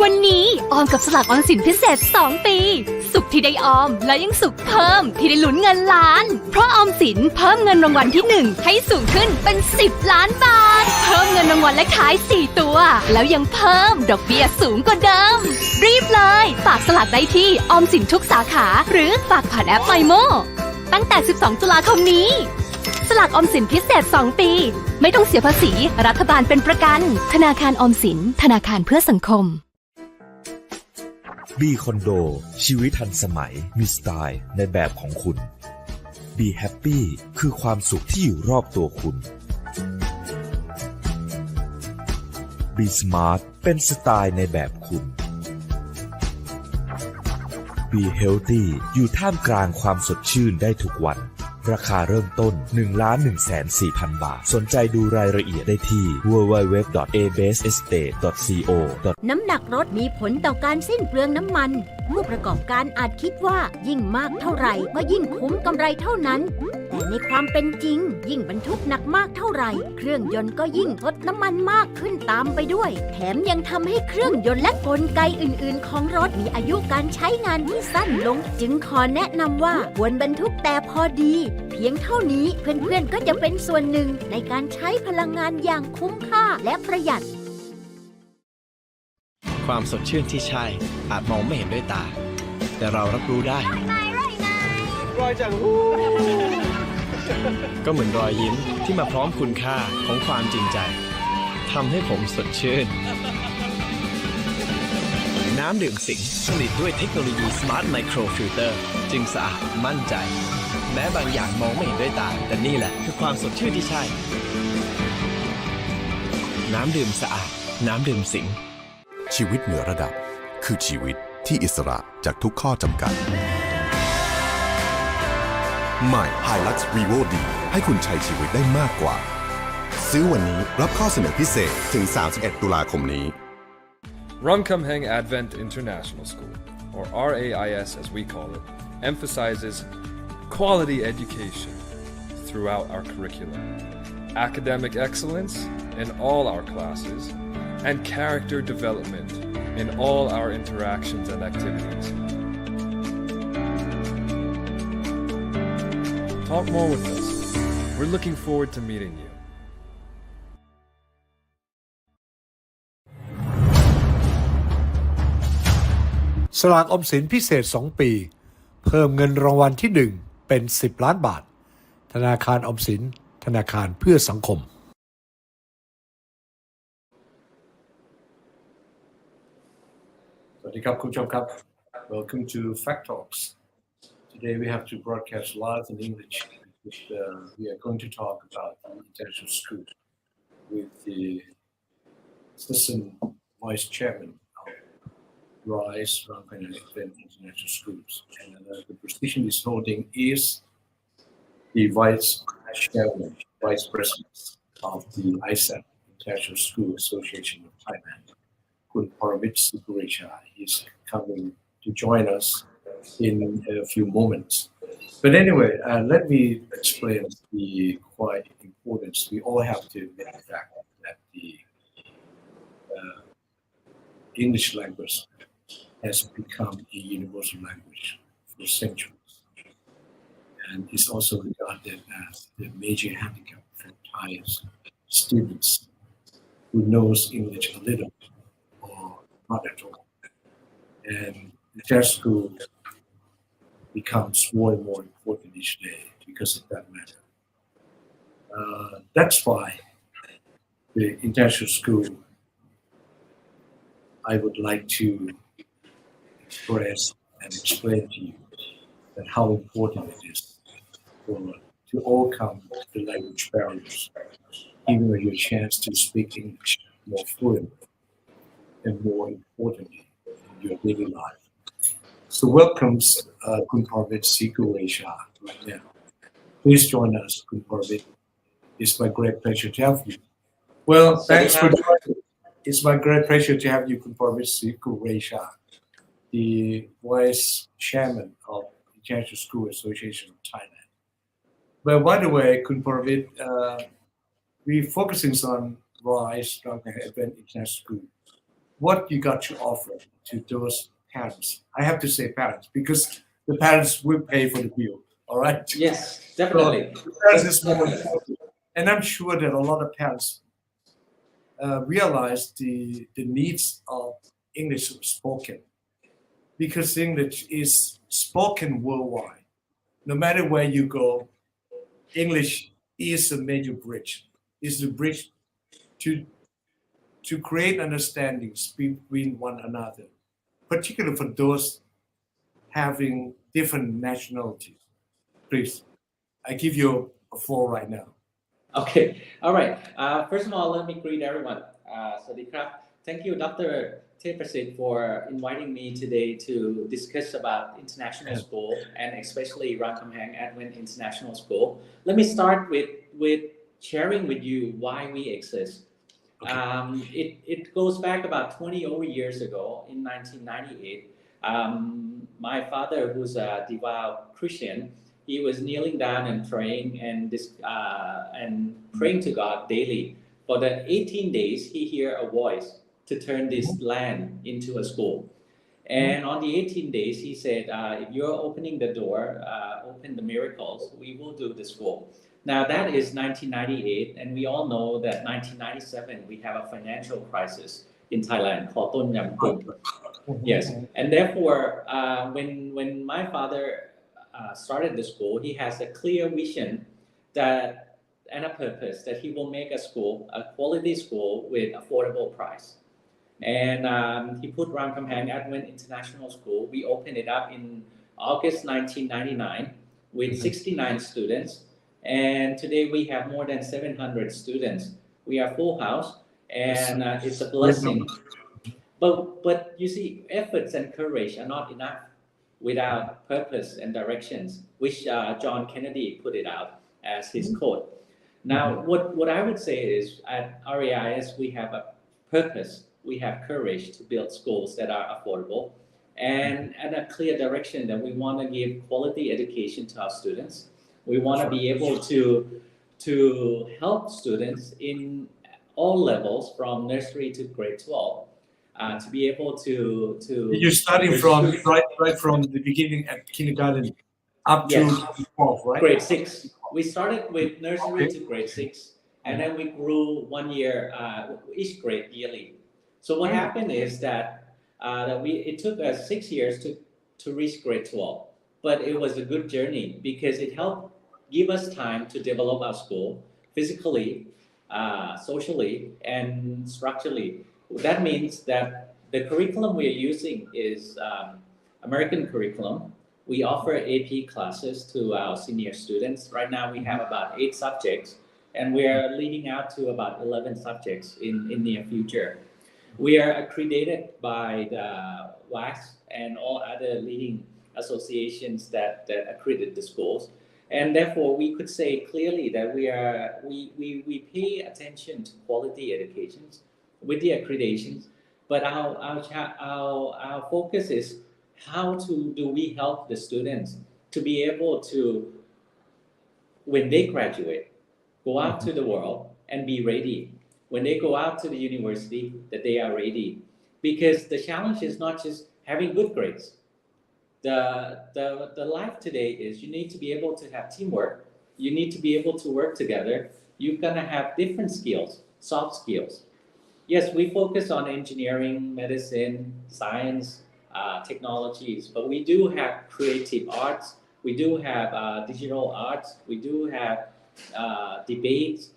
วันนี้ออมกับสลากออมสินพิเศษ2ปีสุขที่ได้ออมและยังสุขเพิ่มที่ได้ลุ้นเงินล้านเพราะออมสินเพิ่มเงินรางวัลที่1ให้สูงขึ้นเป็น10ล้านบาทเพิ่มเงินรางวัลและขาย4ตัวแล้วยังเพิ่มดอกเบี้ยสูงกว่าเดิมรีบเลยฝากสลากได้ที่ออมสินทุกสาขาหรือฝากผ่านแอปไมโมตั้งแต่12ตุลาคมนี้สลากออมสินพิเศษ2ปีไม่ต้องเสียภาษีรัฐบาลเป็นประกันธนาคารออมสินธนาคารเพื่อสังคมบีคอนโดชีวิตทันสมัยมีสไตล์ในแบบของคุณบีแฮปปี้คือความสุขที่อยู่รอบตัวคุณบีสมาร์ทเป็นสไตล์ในแบบคุณบีเฮลตี้อยู่ท่ามกลางความสดชื่นได้ทุกวันราคาเริ่มต้น 1,140,000 บาทสนใจดูรายละเอียดได้ที่ www.abasestate.co น้ำหนักรถมีผลต่อการสิ้นเปลืองน้ำมันผู้ประกอบการอาจคิดว่ายิ่งมากเท่าไหร่ก็ยิ่งคุ้มกำไรเท่านั้นแต่ในความเป็นจริงยิ่งบรรทุกหนักมากเท่าไหร่เครื่องยนต์ก็ยิ่งทดน้ำมันมากขึ้นตามไปด้วยแถมยังทำให้เครื่องยนต์และกลไกอื่นๆของรถมีอายุการใช้งานที่สั้นลงจึงขอแนะนำว่าควรบรรทุกแต่พอดีเพียงเท่านี้เพื่อนๆก็จะเป็นส่วนหนึ่งในการใช้พลังงานอย่างคุ้มค่าและประหยัดความสดชื่นที่ใช่อาจมองไม่เห็นด้วยตาแต่เรารับรู้ได้รอยจังหูก็เหมือนรอยยิ้มที่มาพร้อมคุณค่าของความจริงใจทำให้ผมสดชื่นน้ำดื่มสิงผลิตด้วยเทคโนโลยี Smart Micro Filter จึงสะอาดมั่นใจแม้บางอย่างมองไม่เห็นด้วยตาแต่นี่แหละคือความสดชื่นที่ใช่น้ำดื่มสะอาดน้ำดื่มสิงชีวิตเหนือระดับคือชีวิตที่อิสระจากทุกข้อจำกัดใหม่ Hilux Revo D ให้คุณใช้ชีวิตได้มากกว่าซื้อวันนี้รับข้อเสนอพิเศษถึง31ตุลาคมนี้ Ramkhamhaeng Advent International School, or RAIS as we call it, emphasizes quality education throughout our curriculum, academic excellence in all our classes, and character development in all our interactions and activities. Talk more with us. We're looking forward to meeting you. สลากออมสินพิเศษ2ปีเพิ่มเงินรางวัลที่1เป็น10ล้านบาทธนาคารออมสินธนาคารเพื่อสังคมสวัสดีครับคุณผู้ชมครับ Welcome to Fact Talks. Today we have to broadcast live in English. We are going to talk about the international school with the Assistant Vice Chairman of RISE Ramkhamhaeng Advent International Schools. And the position he's holding is the Vice Chairman, Vice President of the ISAT, International School Association of Thailand. Kun Paramit Sikurecha is coming to join us in a few moments. But anyway, let me explain the quite importance. We all have to admit the fact that the English language has become a universal language for centuries. And is also regarded as the major handicap for Thai students who knows English a little not at all. And the test school becomes more and more important each day because of that matter. That's why the international school, I would like to express and explain to you that how important it is to overcome the language barriers, giving you a chance to speak English more fluently. And more importantly, in your daily life. So welcomes Kun Paramit Sikurecha right now. Please join us, Kun Paramit. It's my great pleasure to have you. Well, thanks for joining. It's my great pleasure to have you, Kun Paramit Sikurecha, the Vice Chairman of the International School Association of Thailand. But by the way, Kun Paramit, we're focusing on RISE Ramkhamhaeng Advent International School. what you got to offer to those parents? I have to say parents because the parents will pay for the bill. All right. Yes, definitely. So the parents is more important. And I'm sure that a lot of parents realize the needs of English spoken because English is spoken worldwide. No matter where you go, English is a major bridge. Is the bridge to create understandings between one another, particularly for those having different nationalities. Please, I give you a floor right now. Okay, all right. First of all, let me greet everyone. Sawasdee krab. Thank you, Dr. Teprasit, for inviting me today to discuss about international school and especially Ramkhamhaeng Advent International School. Let me start with sharing with you why we exist. Okay. It goes back about 20 over years ago in 1998. My father, who's a devout Christian, he was kneeling down and praying and praying to God daily. For the 18 days, he heard a voice to turn this land into a school. And on the 18 days, he said, if you're opening the door, open the miracles, we will do the school. Now that is 1998, and we all know that 1997, we have a financial crisis in Thailand called Ton Yam Kum. Yes, and therefore, when my father started the school, he has a clear vision and a purpose that he will make a school, a quality school with affordable price. And he put Ramkhamhaeng Advent International School. We opened it up in August 1999 with 69 students. And today we have more than 700 students. We are full house, and it's a blessing. But you see, efforts and courage are not enough without purpose and directions, which John Kennedy put it out as his quote. Now, what I would say is at RAIS, we have a purpose, we have courage to build schools that are affordable and a clear direction that we want to give quality education to our students. We want to be able to help students in all levels from nursery to grade 12 to be able to You're starting from right from the beginning at kindergarten up to 12, right? Grade 6. We started with nursery to grade 6, and then we grew 1 year each grade yearly. So what happened is that it took us 6 years to reach grade 12, but it was a good journey because it helped give us time to develop our school physically, socially, and structurally. That means that the curriculum we are using is American curriculum. We offer AP classes to our senior students. Right now we have about 8 subjects, and we are leading out to about 11 subjects in near future. We are accredited by the WACS and all other leading associations that accredit the schools. And therefore, we could say clearly that we pay attention to quality educations with the accreditations, but our focus is how do we help the students to be able to, when they graduate, go out to the world and be ready. When they go out to the university, that they are ready. Because the challenge is not just having good grades. The life today is you need to be able to have teamwork. You need to be able to work together. You're going to have different skills, soft skills. Yes, we focus on engineering, medicine, science, technologies, but we do have creative arts. We do have digital arts. We do have debates,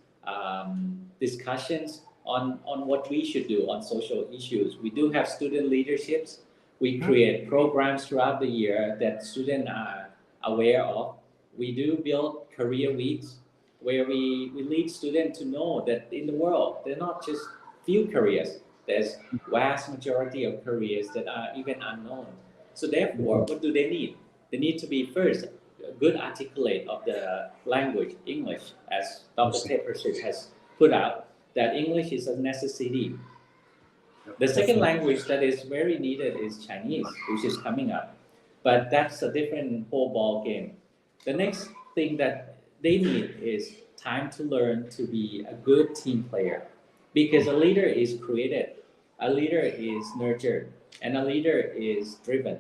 discussions on what we should do on social issues. We do have student leaderships. We create programs throughout the year that students are aware of. We do build career weeks where we lead students to know that in the world, they're not just few careers. There's vast majority of careers that are even unknown. So therefore, what do they need? They need to be first a good articulate of the language, English, as Dr. Teprasit has put out, that English is a necessity. The second language that is very needed is Chinese, which is coming up. But that's a different whole ball game. The next thing that they need is time to learn to be a good team player. Because a leader is created a leader is nurtured, and a leader is driven.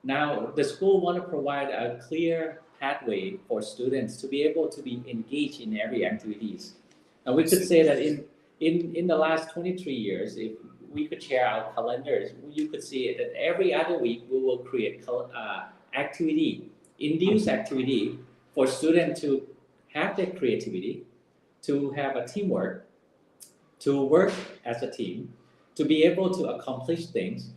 Now, the school want to provide a clear pathway for students to be able to be engaged in every activities. And we could say that in the last 23 years, if we could share our calendars, you could see that every other week we will create activity, induce activity for students to have their creativity, to have a teamwork, to work as a team, to be able to accomplish things.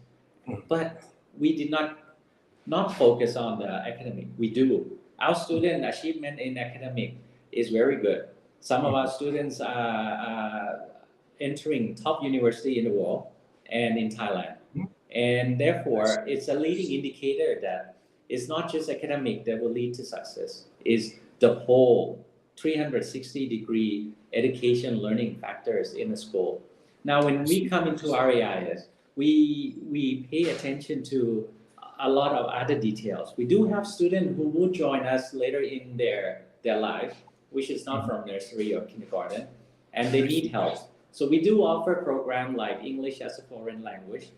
But we did not focus on the academic. We do. Our student achievement in academic is very good. Some of our students are entering top university in the world and in Thailand. And therefore, it's a leading indicator that it's not just academic that will lead to success. It's the whole 360-degree education learning factors in the school. Now, when we come into RAIS, we pay attention to a lot of other details. We do have students who will join us later in their life, which is not from nursery or kindergarten, and they need help. So we do offer a program like English as a foreign language,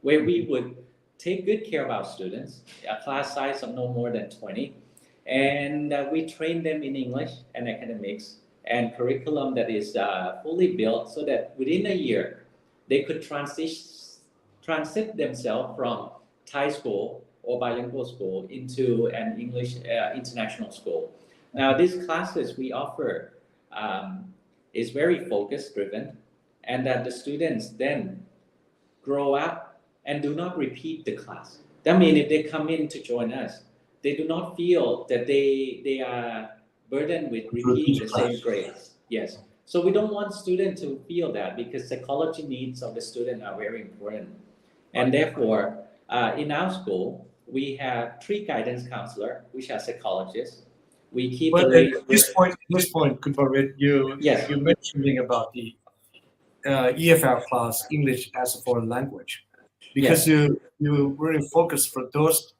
where we would take good care of our students, a class size of no more than 20, and we train them in English and academics and curriculum that is fully built so that within a year, they could transit themselves from Thai school or bilingual school into an English international school. Now, these classes we offer is very focus driven, and that the students then grow up and do not repeat the class. That means if they come in to join us, they do not feel that they are burdened with repeating the same grades. Yes. So we don't want students to feel that, because psychology needs of the student are very important. And therefore, in our school, we have 3 guidance counselors, which are psychologists. We keep But the at this point, Kunparit, Yes. you're mentioning about the EFL class, English as a foreign language, because you really focus for those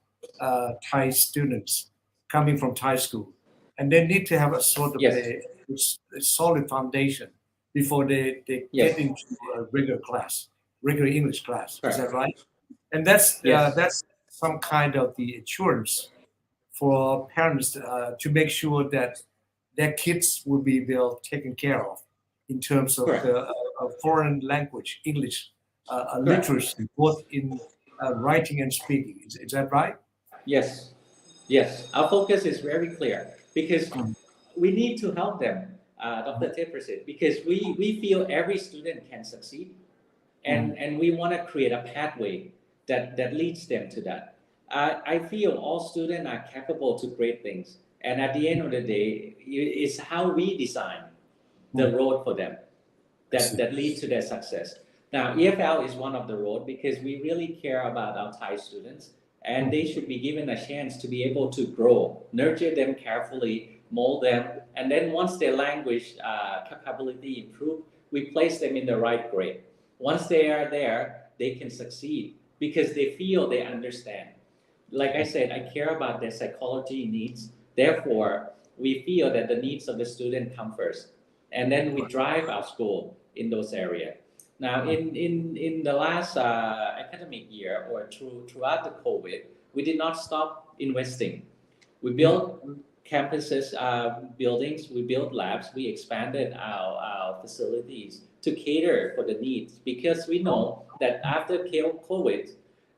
Thai students coming from Thai school, and they need to have a sort of a solid foundation before they get into a regular English class. Is that right? And that's some kind of the assurance for parents to make sure that their kids will be well taken care of in terms of the foreign language, English literacy, both in writing and speaking. Is that right? Yes. Our focus is very clear, because we need to help them, Dr. Teprasit, because we feel every student can succeed, and we want to create a pathway that leads them to that. I feel all students are capable to great things, and at the end of the day, it's how we design the road for them that leads to their success. Now, EFL is one of the road, because we really care about our Thai students, and they should be given a chance to be able to grow, nurture them carefully, mold them, and then once their language capability improve, we place them in the right grade. Once they are there, they can succeed because they feel they understand. Like I said, I care about their psychology needs. Therefore, we feel that the needs of the student come first, and then we drive our school in those areas. Now, in the last academic year or throughout the COVID, we did not stop investing. We built campuses, buildings, we built labs, we expanded our facilities to cater for the needs, because we know that after COVID,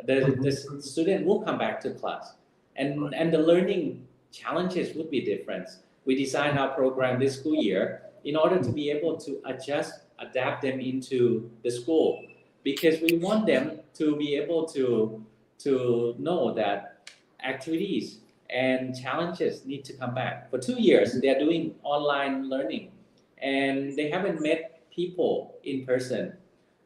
the student will come back to class, and the learning challenges would be different. We designed our program this school year in order to be able to adapt them into the school, because we want them to be able to know that activities and challenges need to come back. For 2 years, they are doing online learning, and they haven't met people in person.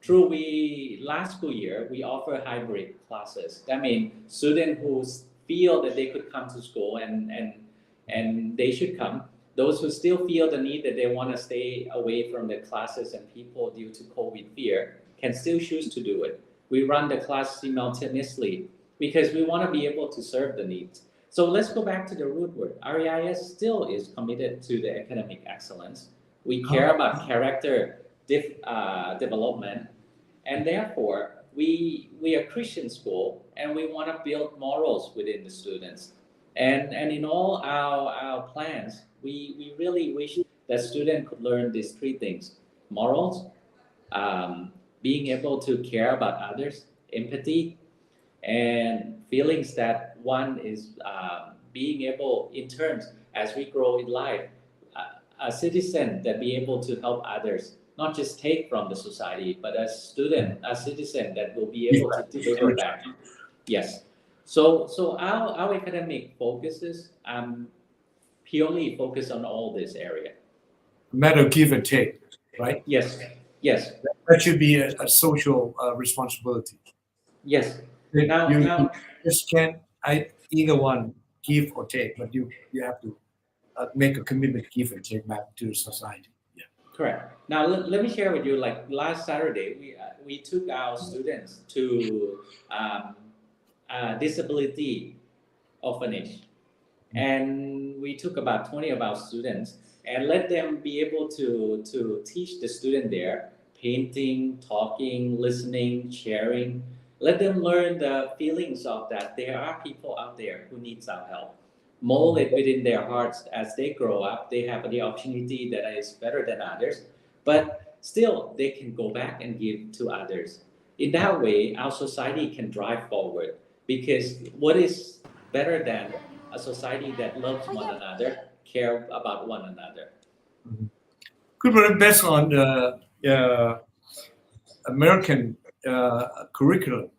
Last school year, we offer hybrid classes. That means students who feel that they could come to school and they should come. Those who still feel the need that they want to stay away from the classes and people due to COVID fear can still choose to do it. We run the class simultaneously because we want to be able to serve the needs. So let's go back to the root word. RAIS still is committed to the academic excellence. We care about character development, And therefore, we are Christian school, and we want to build morals within the students. And in all our plans, we really wish that students could learn these three things: morals, being able to care about others, empathy, and feelings that one is being able, in terms as we grow in life, a citizen that be able to help others, not just take from the society, but a student, a citizen that will be able to deliver back. Yes. So our academic focuses purely focus on all this area. Matter of give and take, right? Yes. That should be a social responsibility. Yes. You Now, just can't either one give or take, but you have to make a commitment, give and take back to society. Yeah. correct. Now let me share with you. Like last Saturday, we took our students to disability orphanage, and we took about 20 of our students and let them be able to teach the student there painting, talking, listening, sharing. Let them learn the feelings of that there are people out there who needs our help. Mold it within their hearts as they grow up. They have the opportunity that is better than others, but still they can go back and give to others. In that way, our society can drive forward, because what is better than a society that loves one another, care about one another? Good, but based on the American curriculum,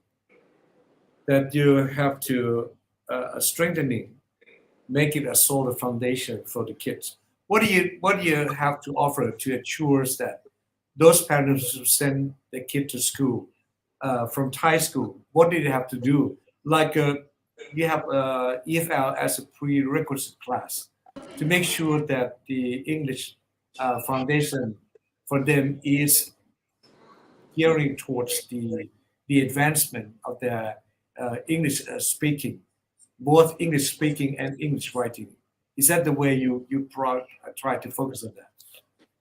that you have to strengthening, make it a solid foundation for the kids. What do you have to offer to ensure that those parents who send the kid to school from Thai school, what do they have to do? Like you have EFL as a prerequisite class to make sure that the English foundation for them is gearing towards the advancement of their English speaking, both English speaking and English writing. Is that the way you try to focus on that?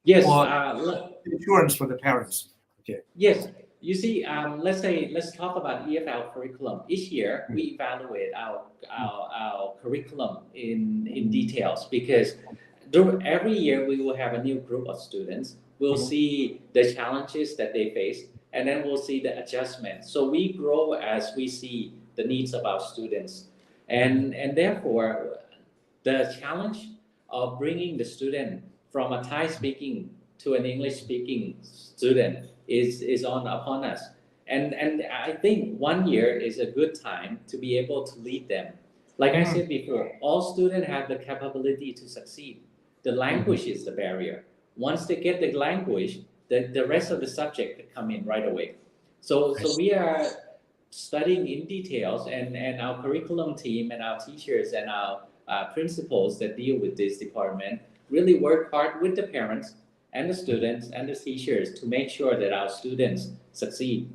Yes. Or insurance for the parents. Okay. Yes. You see, let's talk about EFL curriculum. Each year we evaluate our curriculum in details, because every year we will have a new group of students. We'll see the challenges that they face, and then we'll see the adjustments. So we grow as we see the needs of our students, and therefore the challenge of bringing the student from a Thai speaking to an English speaking student is upon us. And I think 1 year is a good time to be able to lead them. Like I said before, all students have the capability to succeed. The language is the barrier. Once they get the language, the rest of the subject could come in right away. So we are studying in details, and our curriculum team and our teachers and our principals that deal with this department really work hard with the parents and the students and the teachers to make sure that our students succeed.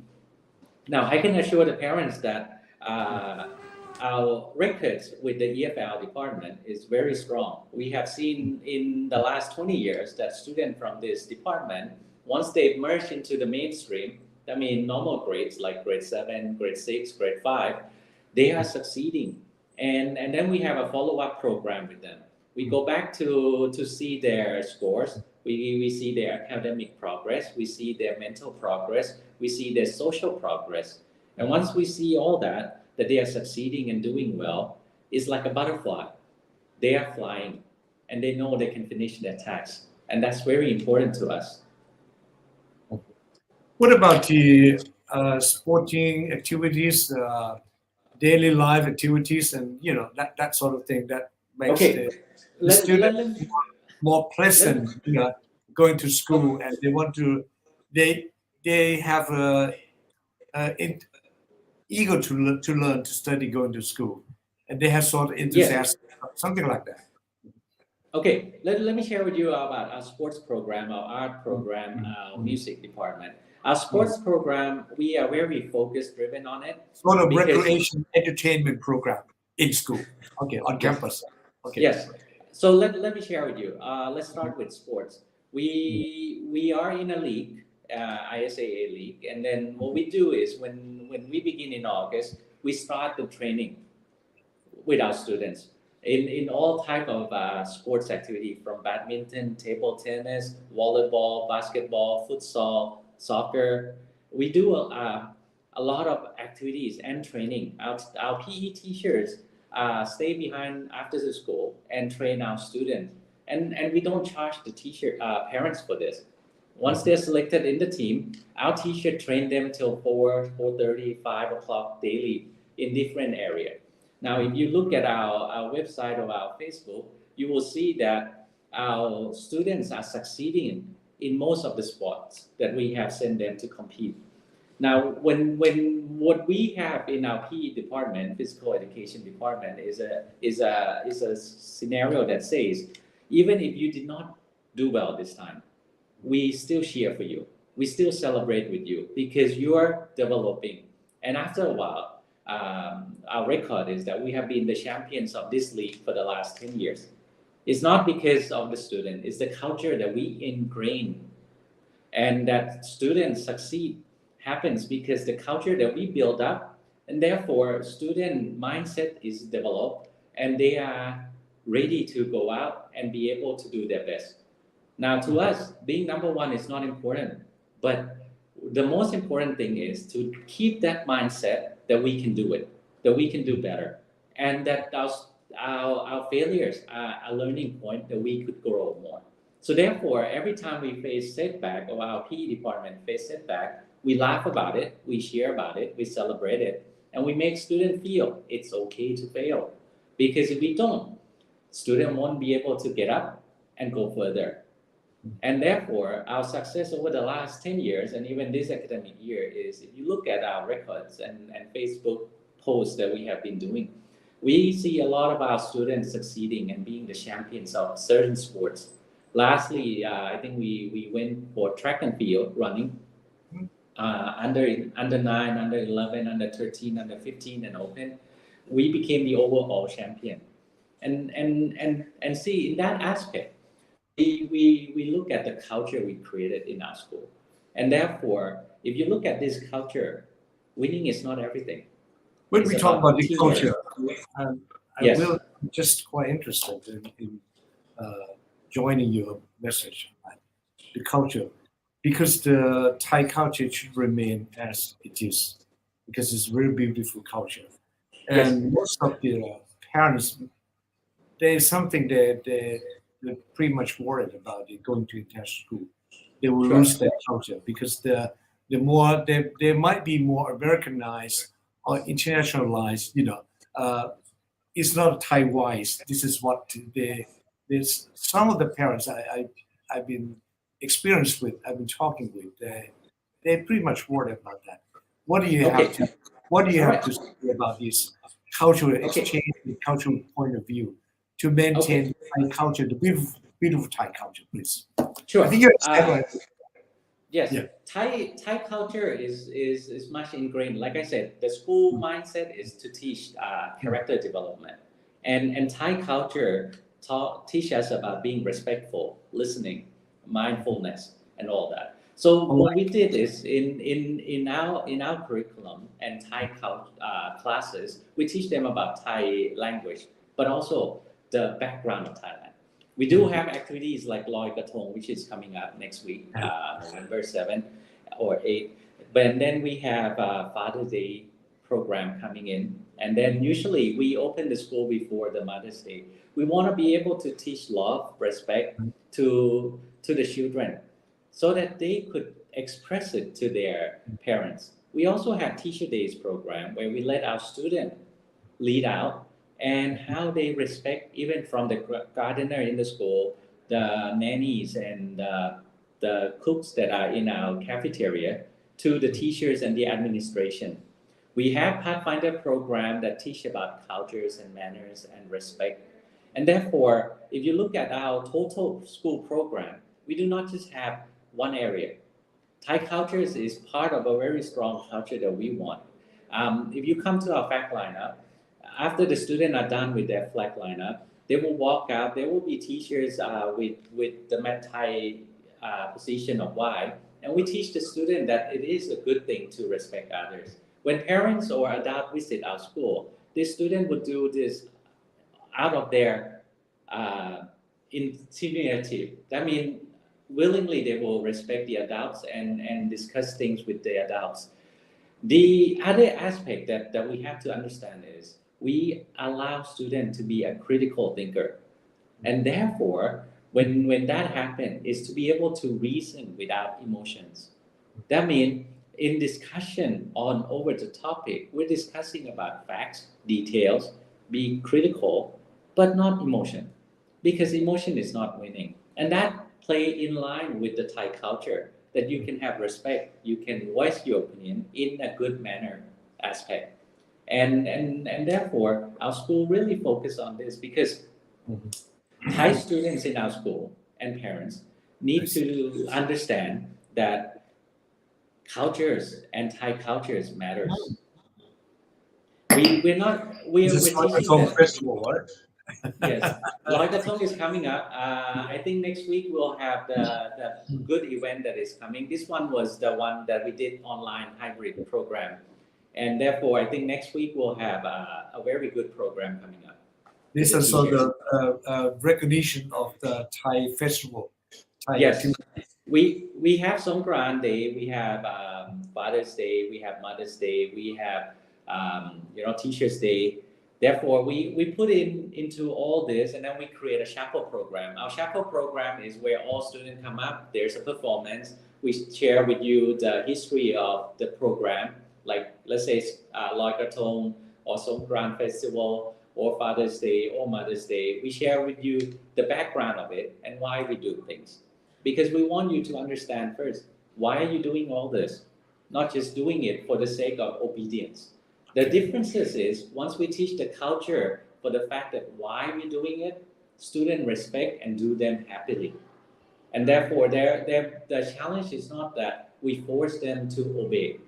Now, I can assure the parents that our records with the EFL department is very strong. We have seen in the last 20 years that students from this department, once they merge into the mainstream, that means normal grades like grade 7, grade 6, grade 5, they are succeeding. And then we have a follow-up program with them. We go back to see their scores. We see their academic progress. We see their mental progress. We see their social progress. And once we see all that they are succeeding and doing well, it's like a butterfly. They are flying, and they know they can finish their task. And that's very important to us. What about the sporting activities, daily life activities, and that sort of thing that makes the student more pleasant, going to school, and they want to, they have eager to learn, to study, going to school, and they have sort of enthusiasm, something like that. Okay, let me share with you about our sports program, our art program, our music department. Our sports program, we are very focused, driven on it. Sort of recreation, entertainment program in school. Okay, on campus. Okay. Yes. So let me share with you. Let's start with sports. We are in a league, ISAT league, and then what we do is when we begin in August, we start the training with our students in all type of sports activity, from badminton, table tennis, volleyball, basketball, futsal, soccer. We do a lot of activities and training. Our PE teachers stay behind after the school and train our students. And we don't charge the parents for this. Once they're selected in the team, our teacher train them till 4:30, 5 o'clock daily in different areas. Now, if you look at our website or our Facebook, you will see that our students are succeeding in most of the sports that we have sent them to compete. Now, when what we have in our PE department, physical education department, is a scenario that says, even if you did not do well this time, we still cheer for you. We still celebrate with you because you are developing. And after a while, our record is that we have been the champions of this league for the last 10 years. It's not because of the student, it's the culture that we ingrain. And that students succeed happens because the culture that we build up, and therefore student mindset is developed and they are ready to go out and be able to do their best. Now, to us, being number one is not important, but the most important thing is to keep that mindset that we can do it, that we can do better, and that our failures are a learning point that we could grow more. So therefore, every time we face setback, or our PE department face setback, we laugh about it, we cheer about it, we celebrate it, and we make students feel it's okay to fail. Because if we don't, students won't be able to get up and go further. And therefore, our success over the last 10 years, and even this academic year, is if you look at our records and Facebook posts that we have been doing, we see a lot of our students succeeding and being the champions of certain sports. Lastly, I think we went for track and field running, under 9, under 11, under 13, under 15, and open. We became the overall champion. And see, in that aspect, we look at the culture we created in our school. And therefore, if you look at this culture, winning is not everything. When It's we talk about the teamwork. culture, Yes. I'm just quite interested in joining your message on the culture, because the Thai culture should remain as it is, because it's a very beautiful culture. And most of the parents, there's something that they're pretty much worried about it going to international school. They will lose their culture because the more they might be more Americanized or internationalized. It's not Thai wise. This is what there's some of the parents I've been experienced with. I've been talking with. They're pretty much worried about that. What do you have to say about this cultural exchange, the cultural point of view, to maintain Thai culture, the beautiful Thai culture, please? Sure. I think you understand. Yes, Yeah. Thai culture is much ingrained. Like I said, the school mindset is to teach character development, and Thai culture teach us about being respectful, listening, mindfulness, and all that. So what we did is in our curriculum and Thai classes, we teach them about Thai language, but also the background of Thailand. We do have activities like Loi Katong, which is coming up next week, November 7 or 8. But then we have Father's Day program coming in. And then usually we open the school before the Mother's Day. We want to be able to teach love, respect to the children so that they could express it to their parents. We also have Teacher Days program where we let our students lead out and how they respect, even from the gardener in the school, the nannies and the cooks that are in our cafeteria, to the teachers and the administration. We have Pathfinder program that teach about cultures and manners and respect. And therefore, if you look at our total school program, we do not just have one area. Thai cultures is part of a very strong culture that we want. If you come to our fact lineup, after the students are done with their flag lineup, they will walk out. There will be teachers with the Thai position of Y and we teach the student that it is a good thing to respect others. When parents or adults visit our school, the student would do this out of their initiative. That means willingly they will respect the adults and discuss things with the adults. The other aspect that we have to understand is we allow students to be a critical thinker. And therefore, when that happens, is to be able to reason without emotions. That means in discussion on over the topic, we're discussing about facts, details, be critical, but not emotion. Because emotion is not winning. And that play in line with the Thai culture, that you can have respect, you can voice your opinion in a good manner aspect. And therefore, our school really focus on this because Thai students in our school and parents need to understand that cultures and Thai cultures matters. We're This teaching is from them. festival, right? Yes, Loy Krathong is coming up. I think next week we'll have the good event that is coming. This one was the one that we did online hybrid program. And therefore, I think next week we'll have a very good program coming up. This is also the recognition of the Thai festival. Thai Yes, activity. we have Songkran Day, we have Father's Day, we have Mother's Day, we have Teachers Day. Therefore, we put into all this, and then we create a chapel program. Our chapel program is where all students come up. There's a performance. We share with you the history of the program, like let's say Loy Krathong or Songkran Festival or Father's Day or Mother's Day. We share with you the background of it and why we do things. Because we want you to understand first, why are you doing all this? Not just doing it for the sake of obedience. The differences is once we teach the culture for the fact that why we're doing it, students respect and do them happily. And therefore, the challenge is not that we force them to obey,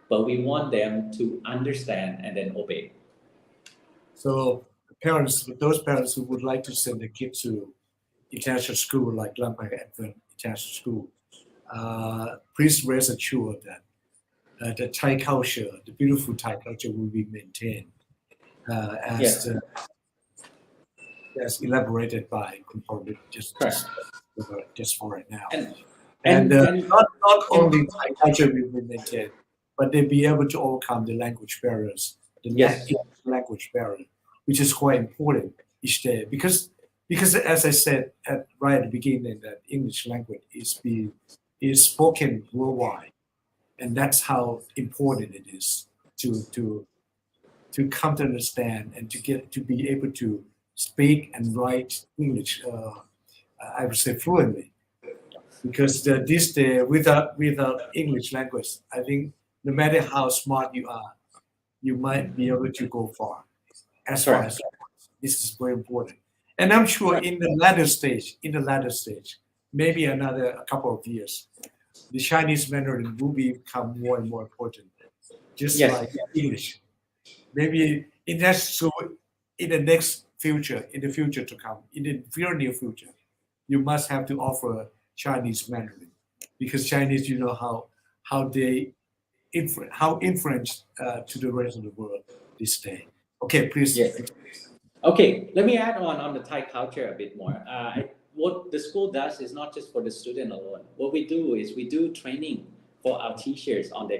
but we want them to understand and then obey. So parents, those parents who would like to send their kids to international school like Lampang Advent International School, please rest assured that the Thai culture, the beautiful Thai culture, will be maintained as elaborated by Kumpon just for right now. And not only Thai culture will be maintained, but they'll be able to overcome the language barriers, language barrier, which is quite important each day. Because as I said right at the beginning, that English language is spoken worldwide. And that's how important it is to come to understand and to be able to speak and write English. I would say fluently, because this day without English language, I think no matter how smart you are, you might be able to go far. As far as this is very important, and I'm sure in the latter stage, maybe a couple of years, the Chinese Mandarin will become more and more important, just like English. Maybe in the future to come, in the very near future, you must have to offer Chinese Mandarin, because Chinese, you know how they influence to the rest of the world this day. Okay, please. Yes. Okay, let me add on the Thai culture a bit more. What the school does is not just for the student alone. What we do is we do training for our teachers on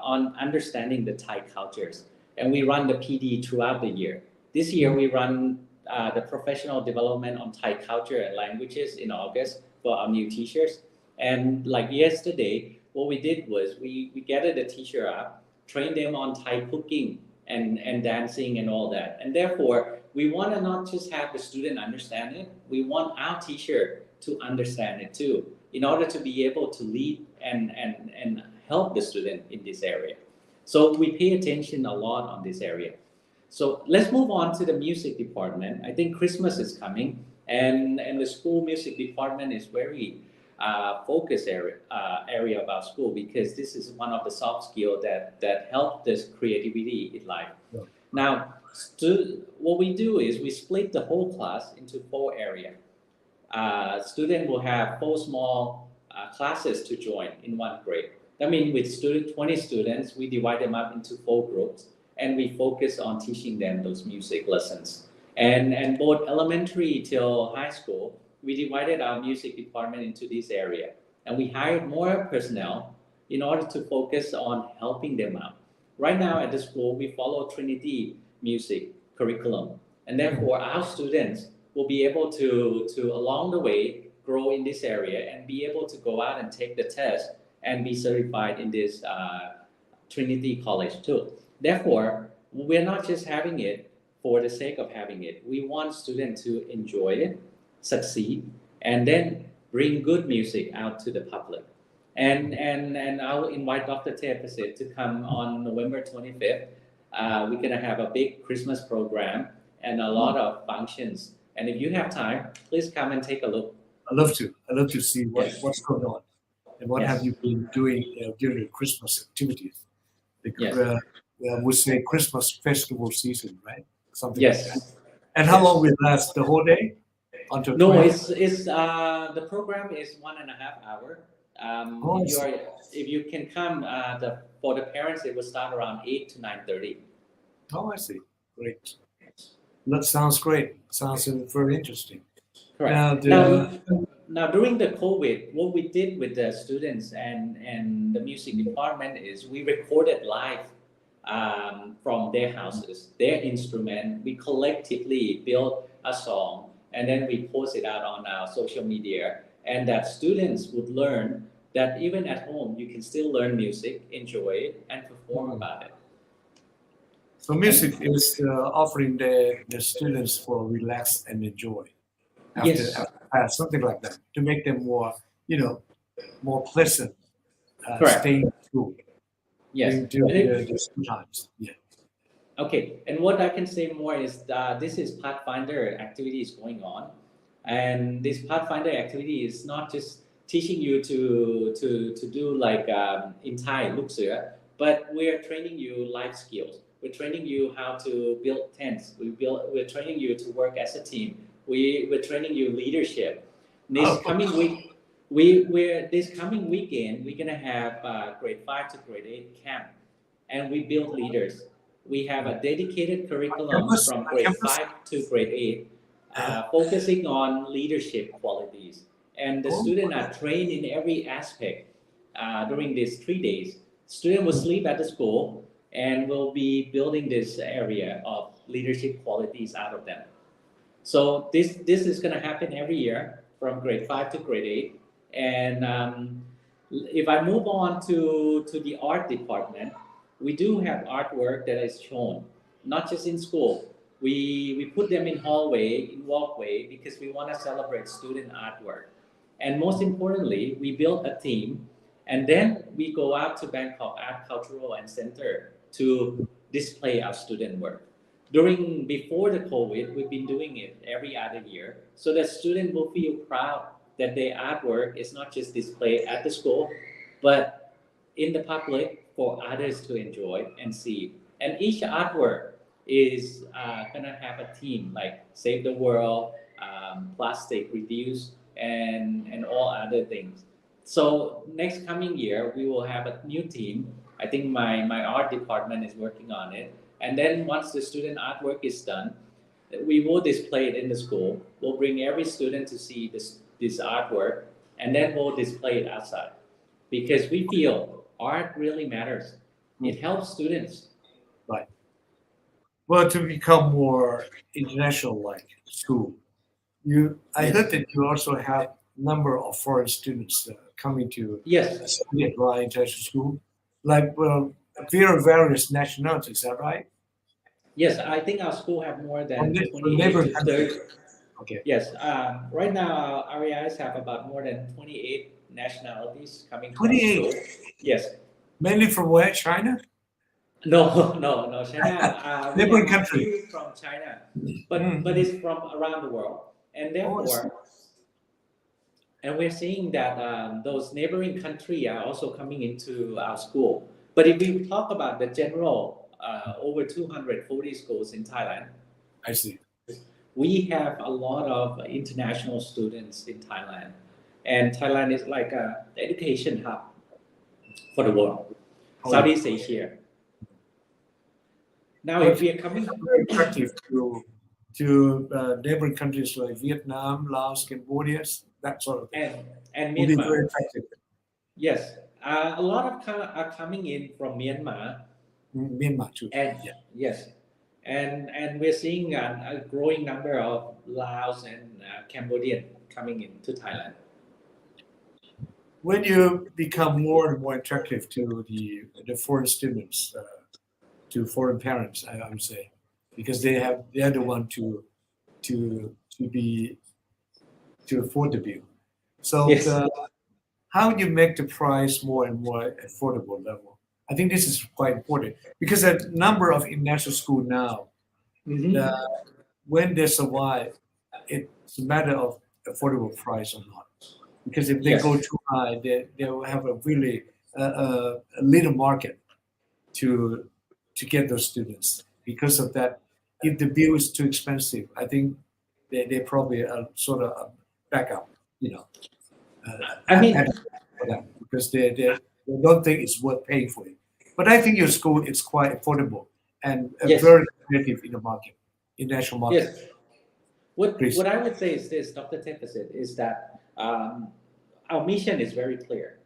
on understanding the Thai cultures, and we run the PD throughout the year. This year we run the professional development on Thai culture and languages in August for our new teachers. And like yesterday, what we did was we gathered the teacher up, trained them on Thai cooking and dancing and all that. And therefore, we want to not just have the student understand it, we want our teacher to understand it too, in order to be able to lead and help the student in this area. So we pay attention a lot on this area. So let's move on to the music department. I think Christmas is coming, and the school music department is very focus area of our school, because this is one of the soft skills that help this creativity in life. Yeah. Now, what we do is we split the whole class into 4 areas. Student will have 4 small classes to join in one grade. That means with 20 students, we divide them up into 4 groups, and we focus on teaching them those music lessons. And both elementary till high school, we divided our music department into this area, and we hired more personnel in order to focus on helping them out. Right now at the school, we follow Trinity music curriculum, and therefore our students will be able to along the way grow in this area and be able to go out and take the test and be certified in this Trinity College too. Therefore, we're not just having it for the sake of having it. We want students to enjoy it, succeed, and then bring good music out to the public. And I'll invite Dr. Tepasit to come on November 25th. We're gonna have a big Christmas program and a lot of functions. And if you have time, please come and take a look. I love to see what's going on and what have you been doing during the Christmas activities. Because I would say Christmas festival season, right? Something like that. And how long will it last? The whole day? Until No, 20? it's the program is 1.5 hours. If you can come, for the parents, it will start around 8 to 9:30. Oh, I see. Great. That sounds great. Sounds very interesting. Correct. Now, during the COVID, what we did with the students and the music department is we recorded live from their houses, their instrument. We collectively built a song, and then we post it out on our social media, and that students would learn that even at home you can still learn music, enjoy it, and perform about it. So music is offering the students for relax and enjoy after class, something like that, to make them more, more pleasant staying in school. Yes. During the school times. Yeah. Okay, and what I can say more is this is Pathfinder activities going on, and this Pathfinder activity is not just teaching you to do like in Thai, Luk Sua, but we're training you life skills. We're training you how to build tents. We're training you to work as a team. We're training you leadership. This coming week, this coming weekend, we're gonna have grade 5 to grade 8 camp, and we build leaders. We have a dedicated curriculum from grade 5 to grade 8, focusing on leadership qualities. And the students are trained in every aspect during these 3 days. Students will sleep at the school, and we'll be building this area of leadership qualities out of them. So this is going to happen every year from grade 5 to grade 8. And if I move on to the art department, we do have artwork that is shown, not just in school. We put them in hallway, in walkway, because we want to celebrate student artwork. And most importantly, we built a team, and then we go out to Bangkok Art Cultural and Center to display our student work. Before the COVID, we've been doing it every other year, so that students will feel proud that their artwork is not just displayed at the school, but in the public for others to enjoy and see. And each artwork is gonna have a theme like Save the World, plastic reduce, and all other things. So next coming year, we will have a new team. I think my art department is working on it. And then once the student artwork is done, we will display it in the school. We'll bring every student to see this artwork, and then we'll display it outside. Because we feel art really matters. It helps students. Right. Well, to become more international like school, I heard that you also have a number of foreign students coming to study at Royal International School, like various nationalities. Is that right? Yes, I think our school have more than 28 to 30. Okay. Yes, right now our REIs have about more than 28 nationalities coming to 28? our school. Yes. Mainly from where? China? No, China. Neighboring country. From China, but it's from around the world, and therefore, and we're seeing that those neighboring countries are also coming into our school. But if we talk about the general, over 240 schools in Thailand. I see. We have a lot of international students in Thailand, and Thailand is like a education hub for the world, Southeast Asia. Now, if we are coming, very attractive to neighboring countries like Vietnam, Laos, Cambodia, that sort of thing. and Would be Myanmar, very attractive. yes, a lot of are coming in from Myanmar, Myanmar too. and yes, and we're seeing a growing number of Laos and Cambodian coming into Thailand. When you become more and more attractive to the foreign students, to foreign parents, I would say, because they are the one to afford the bill. So Yes. how do you make the price more and more affordable level? I think this is quite important because a number of international schools now, when they survive, it's a matter of affordable price or not. Because if they Yes. go too high, they will have a really a little market to get those students. Because of that, if the bill is too expensive, I think they probably sort of back up, I mean, for that because they don't think it's worth paying for it. But I think your school is quite affordable and Yes. very competitive in the market, in national market. yes. What Please. what I would say is this, Dr. Tepasit, is that our mission is very clear.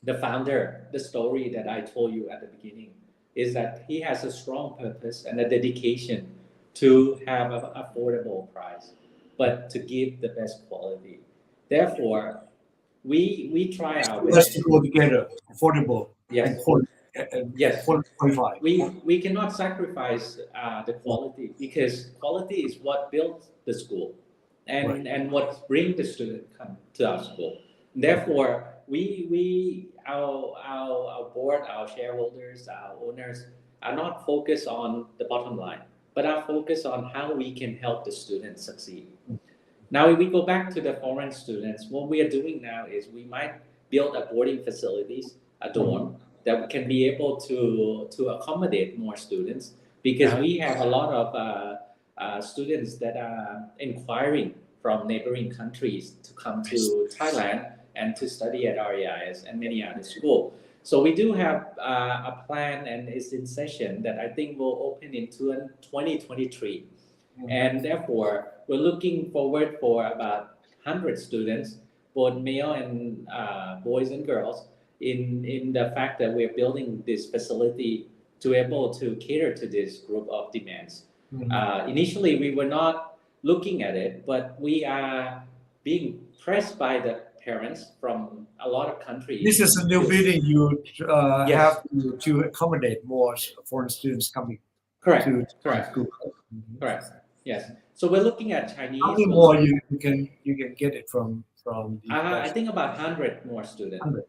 The founder, the story that I told you at the beginning, is that he has a strong purpose and a dedication to have an affordable price, but to give the best quality. Therefore, we try our Let's best. to go together, affordable Yes. and quality. Yes. Qualified. We cannot sacrifice the quality because quality is what built the school and what bring the student come to our school. Therefore, our board, our shareholders, our owners are not focused on the bottom line, but are focused on how we can help the students succeed. Now, if we go back to the foreign students, what we are doing now is we might build a boarding facilities, a dorm, that can be able to accommodate more students because we have a lot of students that are inquiring from neighboring countries to come to Thailand and to study at RAIS and many other schools. So we do have a plan and it's in session that I think will open in 2023. And therefore, we're looking forward for about 100 students, both male and boys and girls, in the fact that we're building this facility to able to cater to this group of demands. Initially, we were not looking at it, but we are being pressed by the parents from a lot of countries. This is a new building you Yes. have to accommodate more foreign students coming Correct. to Correct. school. Correct. Yes. So we're looking at Chinese. How many more you can get it from the I think about 100 more students. 100.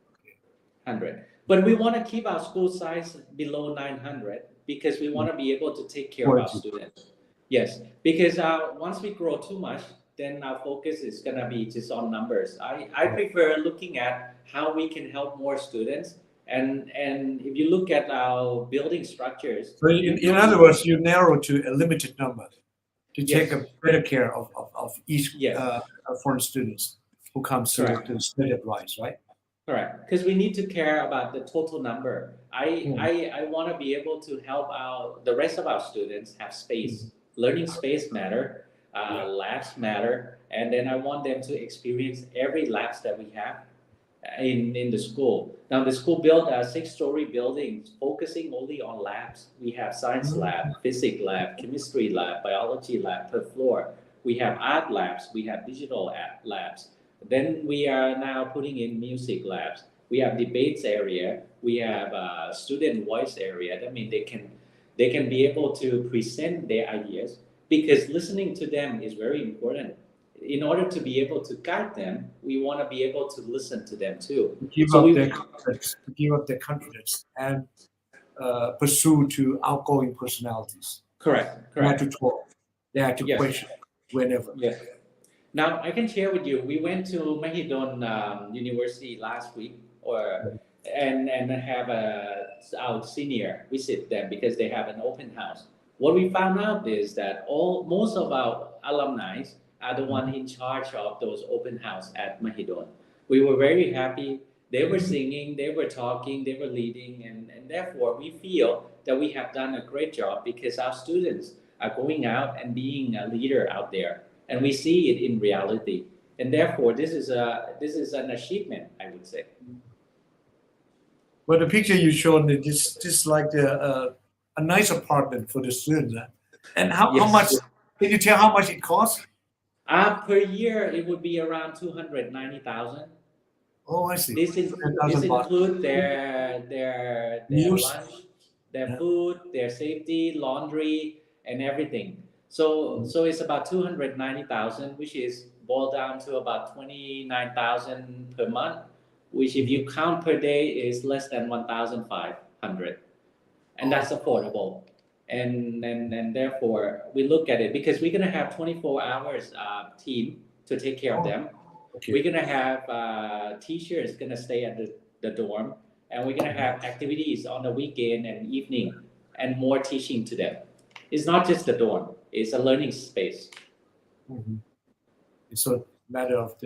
100. But we want to keep our school size below 900 because we want to be able to take care of our students. Yes, because once we grow too much, then our focus is going to be just on numbers. I prefer looking at how we can help more students. And if you look at our building structures. So in other words, you narrow to a limited number to take a better care of each foreign students who comes to study abroad, right? Correct, because we need to care about the total number. I want to be able to help the rest of our students have space. Learning space matter, labs matter, and then I want them to experience every labs that we have in the school. Now the school built a 6-story building focusing only on labs. We have science lab, physics lab, chemistry lab, biology lab per floor. We have art labs, we have digital labs. Then we are now putting in music labs. We have debates area. We have student voice area. That means they can be able to present their ideas because listening to them is very important. In order to be able to guide them, we want to be able to listen to them too. Give up their confidence and pursue to outgoing personalities. Correct. They have to talk. They have to question whenever. Yes. Now I can share with you. We went to Mahidol University last week, and have our senior visit them because they have an open house. What we found out is that most of our alumni are the one in charge of those open house at Mahidol. We were very happy. They were singing, they were talking, they were leading, and therefore we feel that we have done a great job because our students are going out and being a leader out there, and we see it in reality. And therefore, this is an achievement, I would say. But the picture you showed is just like a nice apartment for the students. And how much? Can you tell how much it costs? Per year, it would be around 290,000. Oh, I see. This include their Meals. lunch, their food, their safety, laundry, and everything. So it's about 290,000, which is boiled down to about 29,000 per month, which if you count per day is less than 1,500, and that's affordable. And therefore we look at it because we're gonna have 24 hours team to take care of them. Okay. We're gonna have teachers gonna stay at the dorm, and we're gonna have activities on the weekend and evening, and more teaching to them. It's not just the dorm; it's a learning space. Mm-hmm. It's a matter of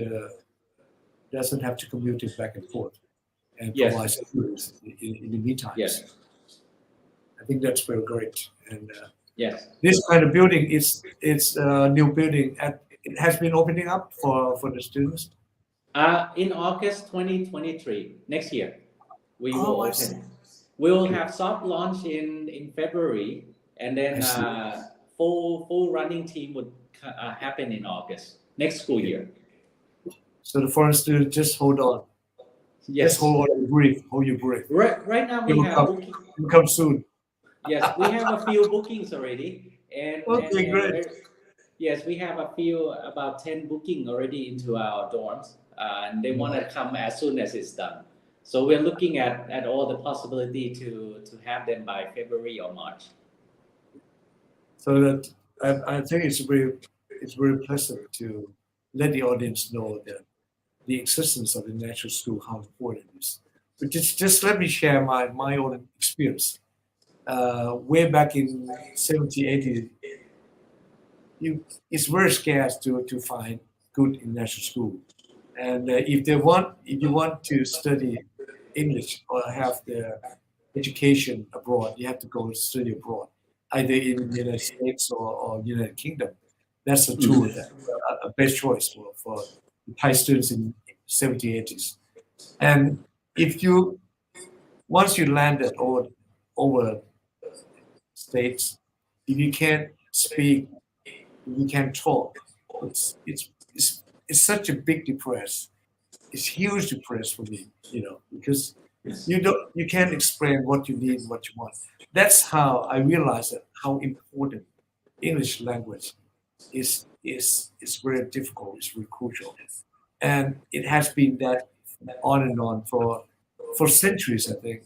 doesn't have to commute it back and forth, and provide students in the meantime. Yes. I think that's very great. And yes, this kind of building it's a new building. It has been opening up for the students. In August 2023, next year, we will open. We will have soft launch in February, and then full running team would happen in August next school year. So the foreign students just hold on. Yes. Just hold your breath. Right now we have booking. Will come soon. Yes, we have a few bookings already, and great. Yes, we have a few about 10 booking already into our dorms, and they want to come as soon as it's done. So we're looking at all the possibility to have them by February or March. So that I think it's very pleasant to let the audience know that the existence of the national school, how important it is. But just let me share my own experience. Way back in 70, 80, it's very scarce to find good international school. And if you want to study English or have the education abroad, you have to go study abroad, either in the United States or United Kingdom. That's the two a best choice for Thai students in 70s, 80s. And if once you landed over states, if you can't speak, you can't talk, it's such a big depress. It's huge depress for me, because you can't explain what you need, what you want. That's how I realized that how important English language is very difficult. It's very crucial, and it has been that on and on for centuries, I think.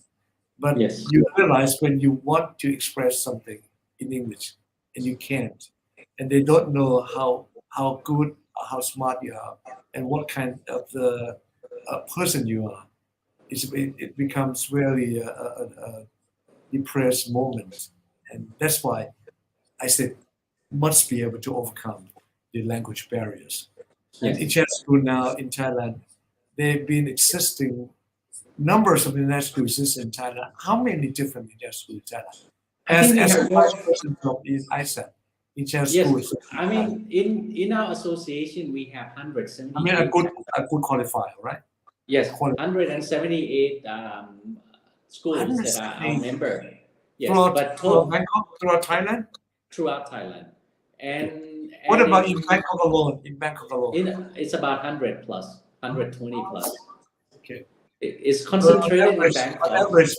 But you realize when you want to express something in English and you can't, and they don't know how good, how smart you are, and what kind of the person you are, it becomes really a depressed moment. And that's why I said must be able to overcome the language barriers. And ISAT school now in Thailand, they've been existing. Numbers of international schools exist in Thailand. How many different international schools in Thailand? As a vice president of ISAT, schools. I mean, in our association, we have 178. I mean, a good qualifier, right? Yes, 178 schools that are our member. Yes, throughout Thailand. Throughout Thailand, and what about in Bangkok alone? It's about 100 plus, 120 plus. Okay. It's concentrated in Bangkok. On average,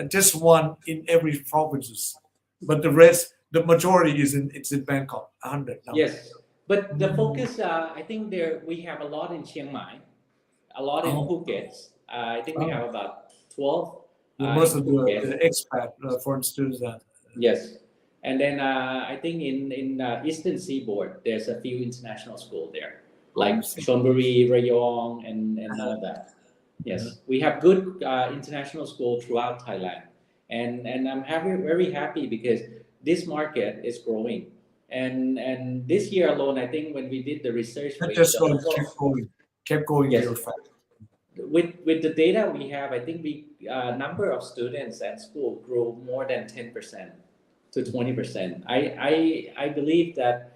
just one in every provinces, but the majority it's in Bangkok, 100 now. Yes, but the focus, I think we have a lot in Chiang Mai, a lot in Phuket. I think we have about 12. Most of the expat foreign students are. Yes, and then I think in Eastern Seaboard, there's a few international schools there, like Chonburi, Rayong, and all of that. Yes, we have good international school throughout Thailand, and I'm very happy because this market is growing, And this year alone, I think when we did the research, Not with just the going, overall- kept going Yes. real fast. with the data we have, I think we number of students at school grew more than 10% to 20%. I believe that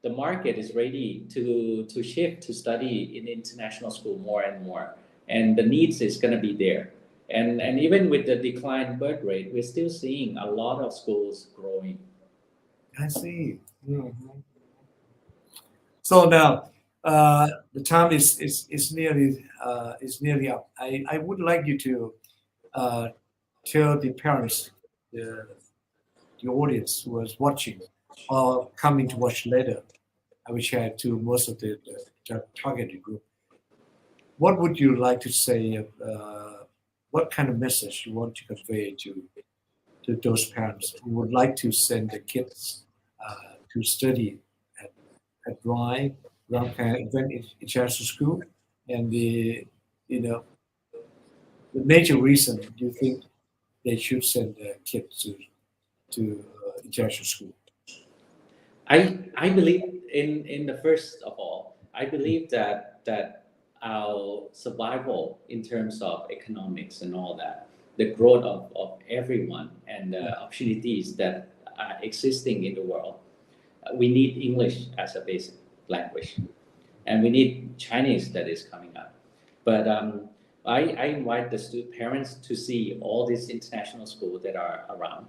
the market is ready to shift to study in international school more and more, and the needs is going to be there. And even with the decline birth rate, we're still seeing a lot of schools growing. I see. Mhm. So now the time is nearly up. I would like you to tell the parents, the audience who was watching or coming to watch later, I will share to most of the targeted group. What would you like to say? What kind of message you want to convey to those parents who would like to send the kids to study at RIE, Event International School, and the major reason you think they should send their kids to international school? I believe in the first of all, I believe that our survival in terms of economics and all that, the growth of everyone and the opportunities that are existing in the world, we need English as a basic language, and we need Chinese that is coming up. But I invite the parents to see all these international schools that are around.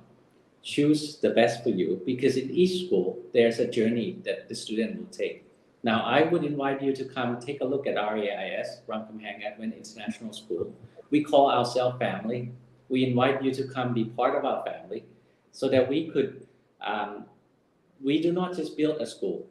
Choose the best for you, because in each school there's a journey that the student will take. Now, I would invite you to come take a look at RAIS, Ramkhamhaeng Advent International School. We call ourselves family. We invite you to come be part of our family, so that we could. We do not just build a school.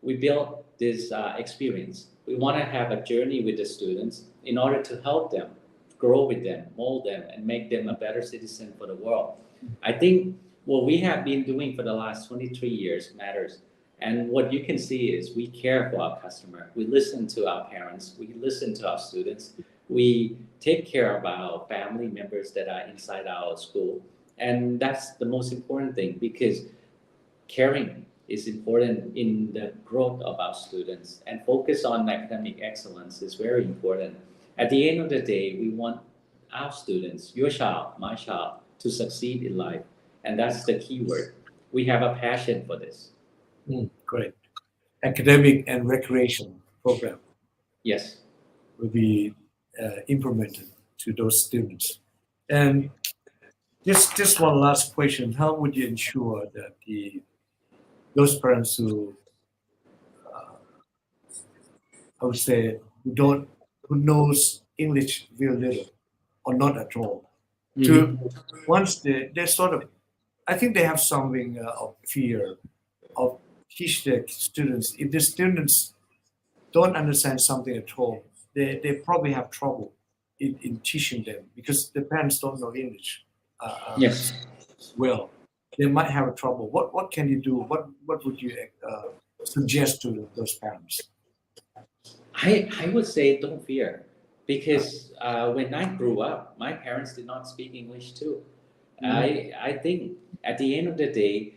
We build this experience. We want to have a journey with the students in order to help them, grow with them, mold them, and make them a better citizen for the world. I think what we have been doing for the last 23 years matters. And what you can see is we care for our customer. We listen to our parents. We listen to our students. We take care of our family members that are inside our school. And that's the most important thing, because caring is important in the growth of our students, and focus on academic excellence is very important. At the end of the day, we want our students, your child, my child, to succeed in life. And that's the key word. We have a passion for this. Great. Academic and recreation program Yes. will be implemented to those students. And just one last question: how would you ensure that those parents who I would say who knows English very little or not at all, to once they sort of, I think they have something of fear of teach their students. If the students don't understand something at all, they probably have trouble in teaching them, because the parents don't know English Yes. well. They might have a trouble. What can you do? What would you suggest to those parents? I would say don't fear, because when I grew up, my parents did not speak English too. I think at the end of the day,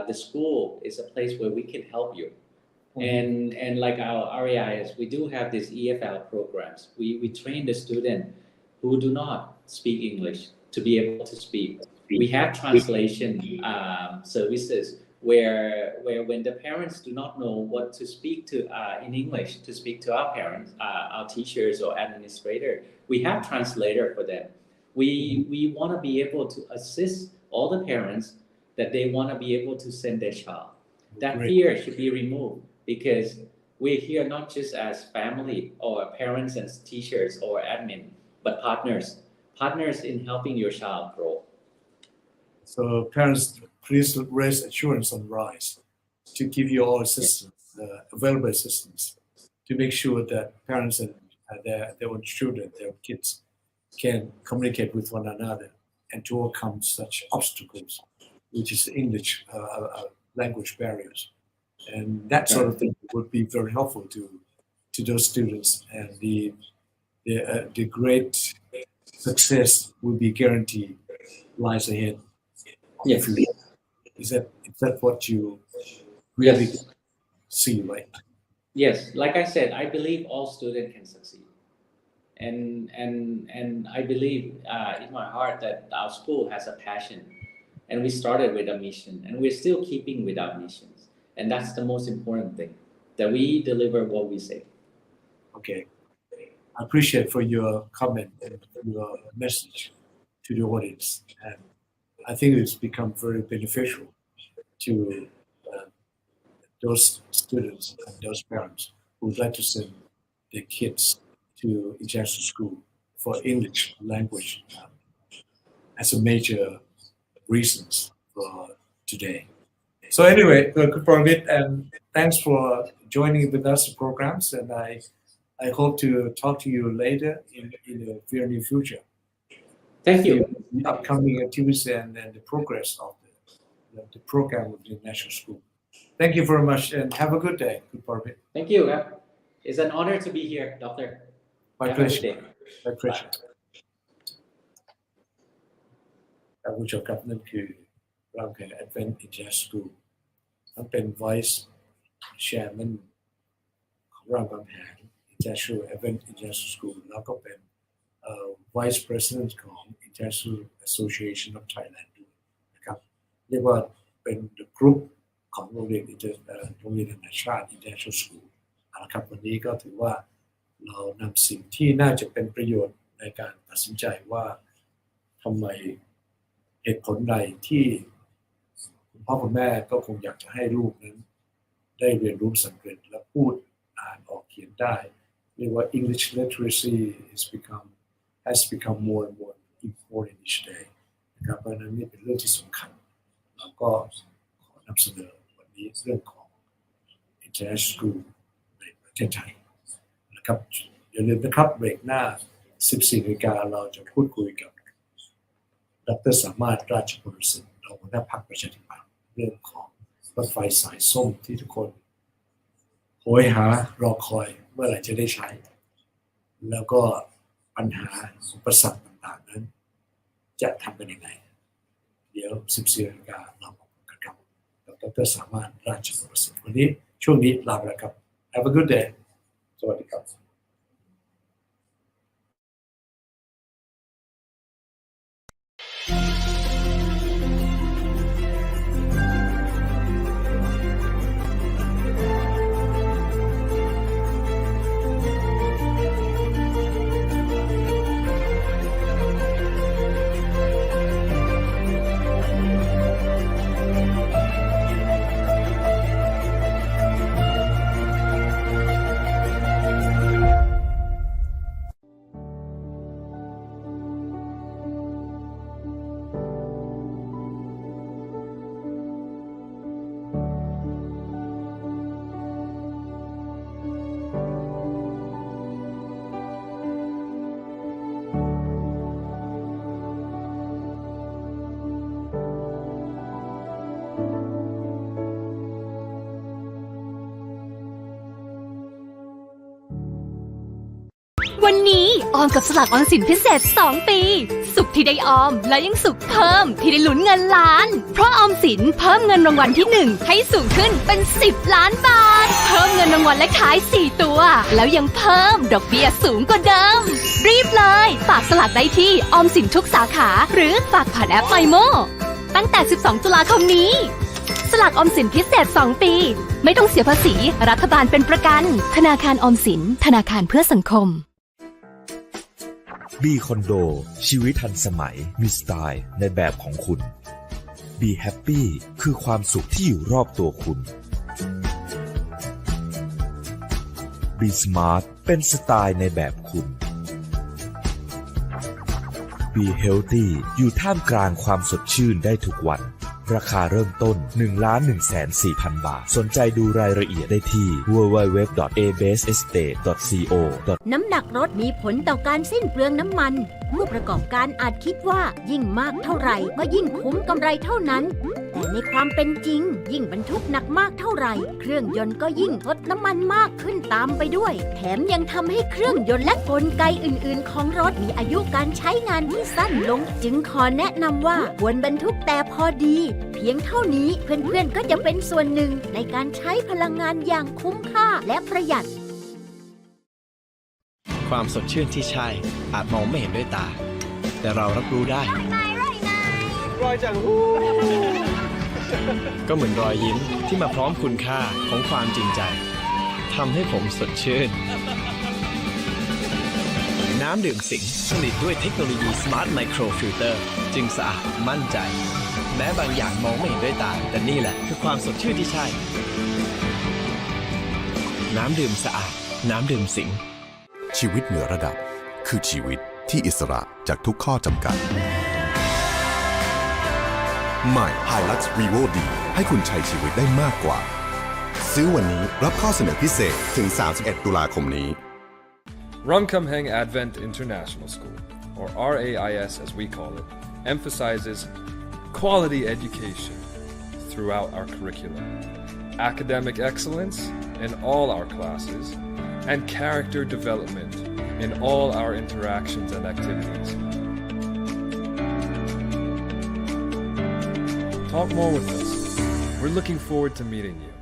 the school is a place where we can help you. And like our RAIS, we do have these EFL programs. We train the student who do not speak English to be able to speak. We have translation services where when the parents do not know what to speak to in English, to speak to our parents, our teachers or administrator, we have translator for them. We want to be able to assist all the parents that they want to be able to send their child. That Great. fear should be removed, because we're here not just as family or parents and teachers or admin, but partners in helping your child grow. So parents, please raise assurance on RISE to give you all assistance, available assistance, to make sure that parents and their own children, their kids, can communicate with one another and to overcome such obstacles, which is English language barriers. And that sort of thing would be very helpful to those students, and the great success will be guaranteed lies ahead. Yes. Is that what you really see, right? Yes, like I said, I believe all students can succeed, and I believe in my heart that our school has a passion, and we started with a mission, and we're still keeping with our missions, and that's the most important thing, that we deliver what we say. Okay. I appreciate for your comment and your message to the audience, and I think it's become very beneficial to those students and those parents who would like to send their kids to international school for English language as a major reasons for today. So anyway, good Pravit, and thanks for joining with us the programs, and I hope to talk to you later in the very near future. Thank you. The upcoming activities and the progress of the program of the national school. Thank you very much, and have a good day. Good Pravit. Thank you. It's an honor to be here, Doctor. My Have a good pleasure. day. My pleasure. ท่านผู้ชมครับนั่นคือรามคำแหง Advent International School ทั้งเป็น Vice Chairman ของรามคำแหง International Advent International School แล้วก็เป็นVice President ของ International Association of Thailand ด้วยนะครับเรียกว่าเป็น the group ของโรงเรียนนานาชาติ International School นะครับวันนี้ก็ถือว่าเรานำสิ่งที่น่าจะเป็นประโยชน์ในการตัดสินใจว่าทำไมเหตุผลใดที่คุณพ่อคุณแม่ก็คงอยากจะให้ลูกนั้นได้เรียนรู้สำเร็จและพูดอ่านออกเขียนได้เรียกว่า English literacy has become more and more important each day นะครับเพราะฉะนั้นนี่เป็นเรื่องที่สำคัญแล้วก็ขอนำเสนอวันนี้เรื่องของ International School ในประเทศไทยนะครับอย่าลืมนะครับเบรกหน้า 14 นาฬิกาเราจะพูดคุยกับดร.สามารถราชบุรสินรองหัวหน้าพรรคประชาธิปัตย์เรื่องของรถไฟสายส้มที่ทุกคนโหยหารอคอยเมื่อไหร่จะได้ใช้แล้วก็ปัญหาอุปสรรคต่างๆนั้นจะทำกันยังไงเดี๋ยว 14 นาฬิกาเราพบกันครับดร.สามารถราชบุรสินวันนี้ช่วงนี้ลาไปแล้วครับ Have a good day สวัสดีครับ วันนี้ออมกับสลากออมสินพิเศษ 2 ปี สุขที่ได้ออมและยังสุขเพิ่มที่ได้ลุ้นเงินล้าน เพราะออมสินเพิ่มเงินรางวัลที่ 1 ให้สูงขึ้นเป็น 10 ล้านบาท เพิ่มเงินรางวัลและขาย 4 ตัว แล้วยังเพิ่มดอกเบี้ยสูงกว่าเดิม รีบเลยฝากสลากได้ที่ออมสินทุกสาขาหรือฝากผ่านแอปไมโมตั้งแต่ 12 ตุลาคมนี้สลากออมสินพิเศษ 2 ปี ไม่ต้องเสียภาษีรัฐบาลเป็นประกันธนาคารออมสินธนาคารเพื่อสังคมบีคอนโดชีวิตทันสมัยมีสไตล์ในแบบของคุณ Be Happy คือความสุขที่อยู่รอบตัวคุณ Be Smart เป็นสไตล์ในแบบคุณ Be Healthy อยู่ท่ามกลางความสดชื่นได้ทุกวันราคาเริ่มต้น 1,140,000 บาทสนใจดูรายละเอียดได้ที่ www.abasestate.co น้ำหนักรถมีผลต่อการสิ้นเปลืองน้ำมันผู้ประกอบการอาจคิดว่ายิ่งมากเท่าไหร่ก็ยิ่งคุ้มกำไรเท่านั้นแต่ ในความเป็นจริงยิ่งบรรทุกหนักมากเท่าไหร่เครื่องยนต์ก็ยิ่งทดน้ำมันมากขึ้นตามไปด้วยแถมยังทำให้เครื่องยนต์และกลไกอื่นๆของรถมีอายุการใช้งานที่สั้นลงจึงขอแนะนำว่าควรบรรทุกแต่พอดีเพียงเท่านี้เพื่อนๆก็จะเป็นส่วนหนึ่งในการใช้พลังงานอย่างคุ้มค่าและประหยัดความสดชื่นที่ใช่อาจมองไม่เห็นด้วยตาแต่เรารับรู้ได้ก็เหมือนรอยยิ้มที่มาพร้อมคุณค่าของความจริงใจทำให้ผมสดชื่นน้ำดื่มสิงผลิตด้วยเทคโนโลยี Smart Micro Filter จึงสะอาดมั่นใจแม้บางอย่างมองไม่เห็นด้วยตาแต่นี่แหละคือความสดชื่นที่ใช่น้ำดื่มสะอาดน้ำดื่มสิงชีวิตเหนือระดับคือชีวิตที่อิสระจากทุกข้อจำกัดใหม่ Hilux Revo D ให้คุณใช้ชีวิตได้มากกว่าซื้อวันนี้รับข้อเสนอพิเศษถึง 31 ตุลาคมนี้ Rumcomheng Advent International School, or RAIS as we call it, emphasizes quality education throughout our curriculum, academic excellence in all our classes, and character development in all our interactions and activities. Talk more with us. We're looking forward to meeting you.